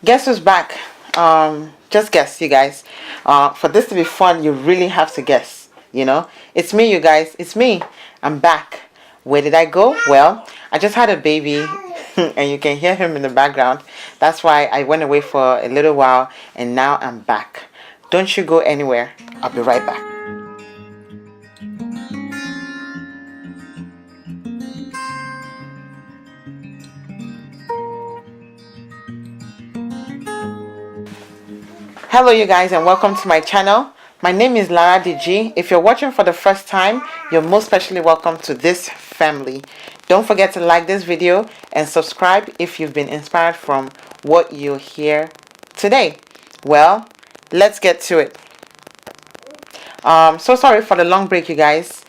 Guess who's back? Just guess, you guys. For this to be fun, you really have to guess. It's me, you guys. It's me. I'm back. Where did I go? Well, I just had a baby, and you can hear him in the background. That's why I went away for a little while, and now I'm back. Don't you go anywhere. I'll be right back. Hello you guys and welcome to my channel. My name is Laraddiji. If you're watching for the first time, you're most especially welcome to this family. Don't forget to like this video and subscribe if you've been inspired from what you hear today. Well, let's get to it. So sorry for the long break, you guys.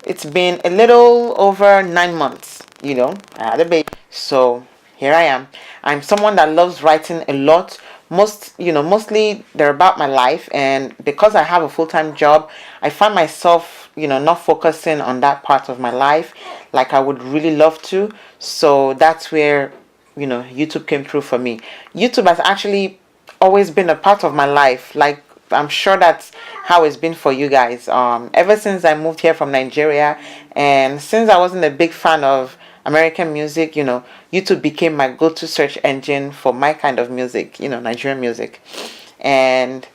It's been a little over 9 months. I had a baby, so here I am. I'm someone that loves writing a lot. Mostly they're about my life, and because I have a full-time job, I find myself not focusing on that part of my life like I would really love to. So that's where YouTube came through for me. YouTube has actually always been a part of my life, like I'm sure that's how it's been for you guys. Ever since I moved here from Nigeria, and since I wasn't a big fan of American music, YouTube became my go-to search engine for my kind of music, Nigerian music. And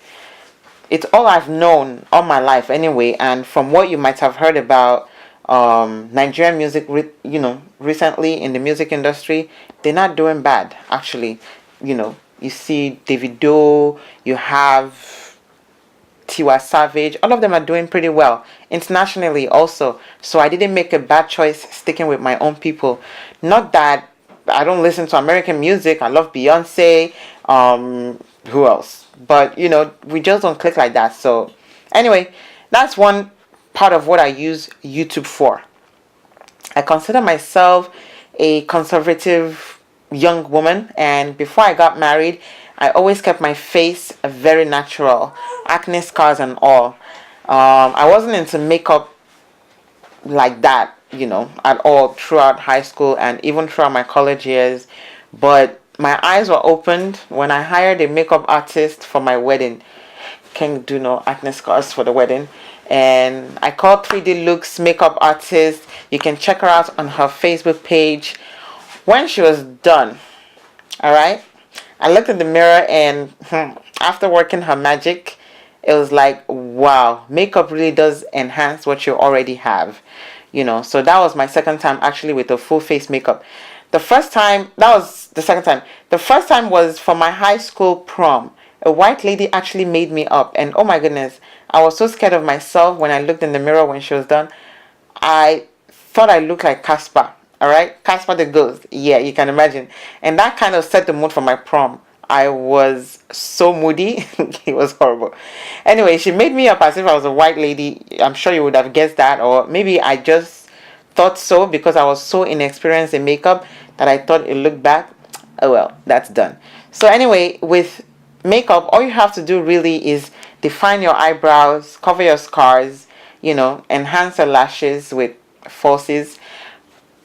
it's all I've known all my life anyway. And from what you might have heard about Nigerian music, recently in the music industry, they're not doing bad, actually. You see Davido, you have Tiwa Savage, all of them are doing pretty well internationally also. So I didn't make a bad choice sticking with my own people. Not that I don't listen to American music. I love Beyonce. Who else? But we just don't click like that. So anyway, that's one part of what I use YouTube for. I consider myself a conservative young woman, and before I got married, I always kept my face very natural, acne scars and all. I wasn't into makeup like that, at all throughout high school and even throughout my college years. But my eyes were opened when I hired a makeup artist for my wedding. Can't do no acne scars for the wedding. And I called 3D Looks makeup artist. You can check her out on her Facebook page. When she was done, all right, I looked in the mirror, and after working her magic, it was like, wow, makeup really does enhance what you already have. So that was my second time actually with a full face makeup. That was the second time. The first time was for my high school prom. A white lady actually made me up, and oh my goodness, I was so scared of myself when I looked in the mirror when she was done. I thought I looked like Casper. All right, Casper the Ghost. Yeah, you can imagine. And that kind of set the mood for my prom. I was so moody. It was horrible. Anyway, she made me up as if I was a white lady. I'm sure you would have guessed that, or maybe I just thought so because I was so inexperienced in makeup that I thought it looked bad. Oh well, that's done. So anyway, with makeup, all you have to do really is define your eyebrows, cover your scars, enhance your lashes with falsies,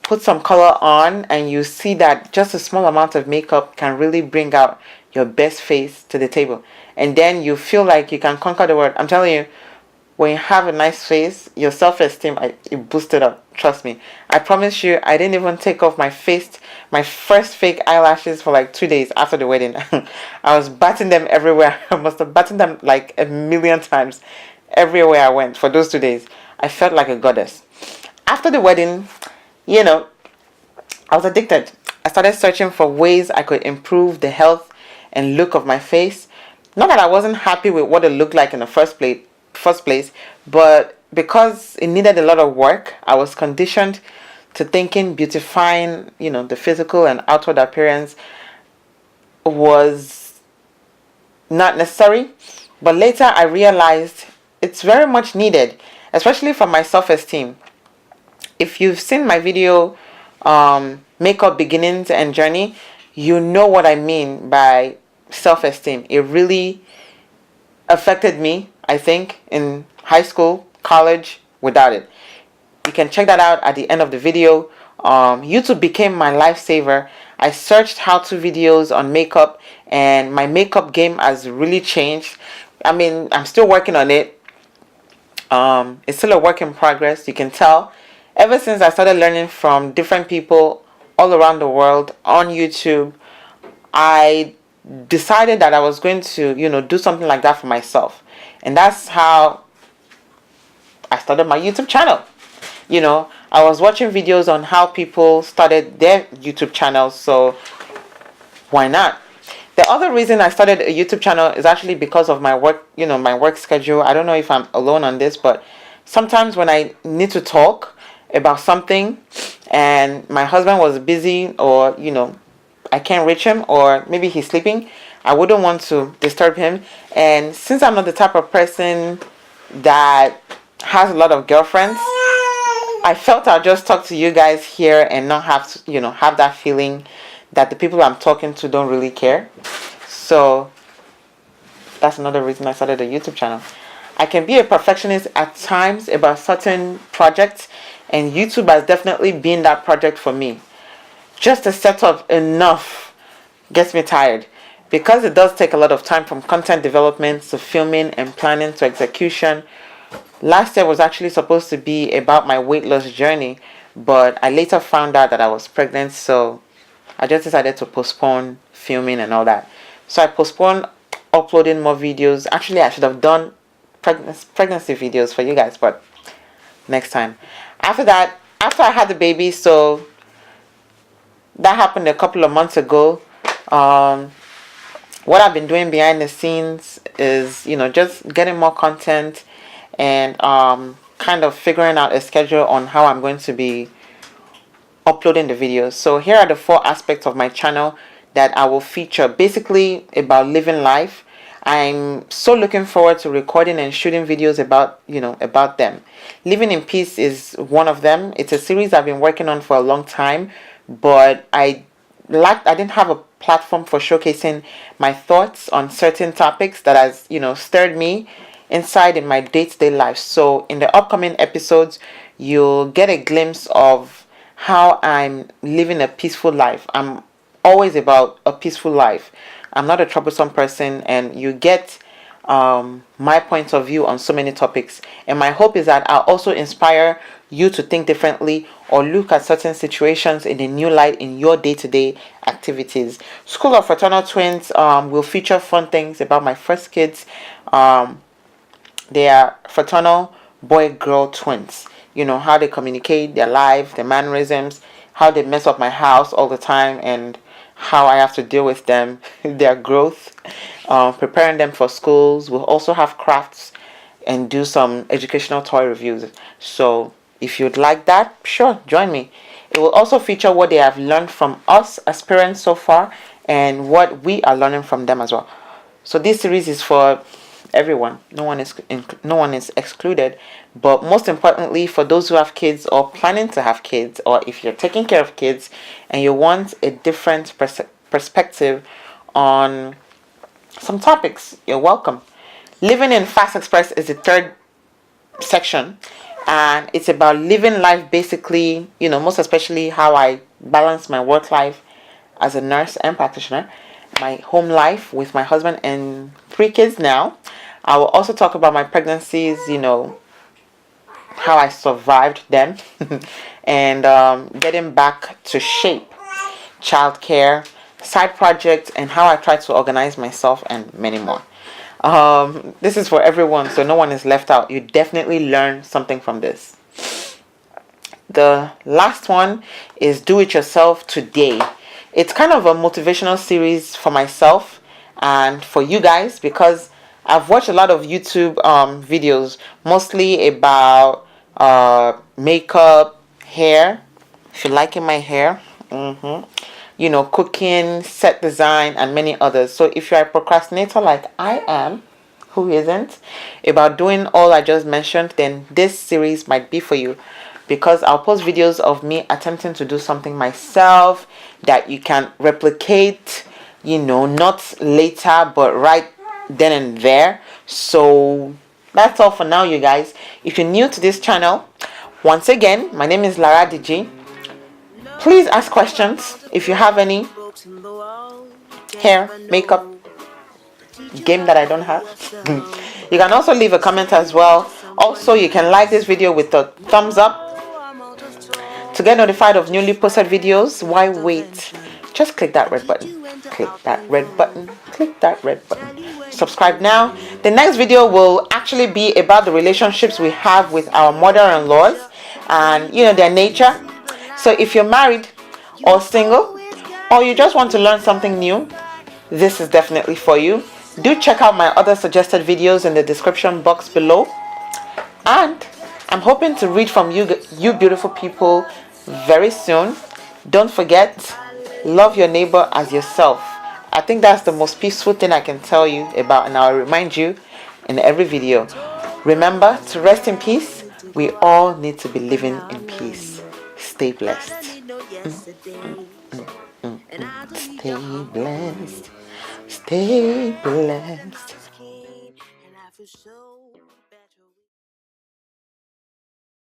put some color on, and you see that just a small amount of makeup can really bring out your best face to the table. And then you feel like you can conquer the world. I'm telling you, when you have a nice face, your self-esteem, it boosted up. Trust me. I promise you, I didn't even take off my first fake eyelashes for like 2 days after the wedding. I was batting them everywhere. I must have batted them like a million times everywhere I went for those 2 days. I felt like a goddess. After the wedding, I was addicted. I started searching for ways I could improve the health and look of my face. Not that I wasn't happy with what it looked like in the first place, but because it needed a lot of work, I was conditioned to thinking beautifying, the physical and outward appearance was not necessary. But later I realized it's very much needed, especially for my self-esteem. If you've seen my video, Makeup Beginnings and Journey, you know what I mean by self-esteem. It really affected me, I think, in high school, college, without it. You can check that out at the end of the video. YouTube became my lifesaver. I searched how-to videos on makeup, and my makeup game has really changed. I mean, I'm still working on it. It's still a work in progress. You can tell. Ever since I started learning from different people all around the world on YouTube, I decided that I was going to, do something like that for myself. And that's how I started my YouTube channel. I was watching videos on how people started their YouTube channels, so why not? The other reason I started a YouTube channel is actually because of my work, my work schedule. I don't know if I'm alone on this, but sometimes when I need to talk about something and my husband was busy, or, I can't reach him, or maybe he's sleeping, I wouldn't want to disturb him. And since I'm not the type of person that has a lot of girlfriends, I felt I'll just talk to you guys here and not have to, have that feeling that the people I'm talking to don't really care. So that's another reason I started a YouTube channel. I can be a perfectionist at times about certain projects, and YouTube has definitely been that project for me. Just the setup enough gets me tired, because it does take a lot of time, from content development to filming and planning to execution. Last year was actually supposed to be about my weight loss journey, but I later found out that I was pregnant, so I just decided to postpone filming and all that. So I postponed uploading more videos. Actually, I should have done pregnancy videos for you guys, but next time. After that, after I had the baby, so that happened a couple of months ago. What I've been doing behind the scenes is, just getting more content, and kind of figuring out a schedule on how I'm going to be uploading the videos. So here are the 4 aspects of my channel that I will feature, basically about living life. I'm so looking forward to recording and shooting videos about them. Living in Peace is one of them. It's a series I've been working on for a long time, but I didn't have a platform for showcasing my thoughts on certain topics that has, stirred me inside in my day-to-day life. So in the upcoming episodes, you'll get a glimpse of how I'm living a peaceful life. I'm always about a peaceful life. I'm not a troublesome person, and you get my point of view on so many topics. And my hope is that I'll also inspire you to think differently or look at certain situations in a new light in your day-to-day activities. School of Fraternal Twins will feature fun things about my first kids. They are fraternal boy-girl twins. How they communicate, their life, their mannerisms, how they mess up my house all the time, and how I have to deal with them, their growth, preparing them for schools. We'll also have crafts and do some educational toy reviews. So if you'd like that, sure, join me. It will also feature what they have learned from us as parents so far, and what we are learning from them as well. So this series is for everyone. No one is excluded. But most importantly, for those who have kids or planning to have kids, or if you're taking care of kids and you want a different perspective on some topics, you're welcome. Living in Fast Express is the 3rd section, and it's about living life, basically, most especially how I balance my work life as a nurse and practitioner, my home life with my husband and 3 kids now. I will also talk about my pregnancies, how I survived them, and getting back to shape, childcare, side projects, and how I try to organize myself, and many more. This is for everyone, so no one is left out. You definitely learn something from this. The last one is Do It Yourself Today. It's kind of a motivational series for myself and for you guys, because I've watched a lot of YouTube videos, mostly about makeup, hair, if you're liking my hair, cooking, set design, and many others. So if you're a procrastinator like I am, who isn't, about doing all I just mentioned, then this series might be for you, because I'll post videos of me attempting to do something myself that you can replicate, not later, but right then and there. So that's all for now, you guys. If you're new to this channel, once again, my name is Laraddiji. Please ask questions if you have any. Hair, makeup, game that I don't have. You can also leave a comment as well. Also, you can like this video with a thumbs up. To get notified of newly posted videos, why wait? Just click that red button. Click that red button. Click that red button. Subscribe now. The next video will actually be about the relationships we have with our mother-in-laws and their nature. So if you're married or single, or you just want to learn something new, this is definitely for you. Do check out my other suggested videos in the description box below. And I'm hoping to read from you beautiful people very soon. Don't forget, love your neighbor as yourself. I think that's the most peaceful thing I can tell you about, and I'll remind you in every video. Remember to rest in peace. We all need to be living in peace. Stay blessed. Stay blessed. Stay blessed.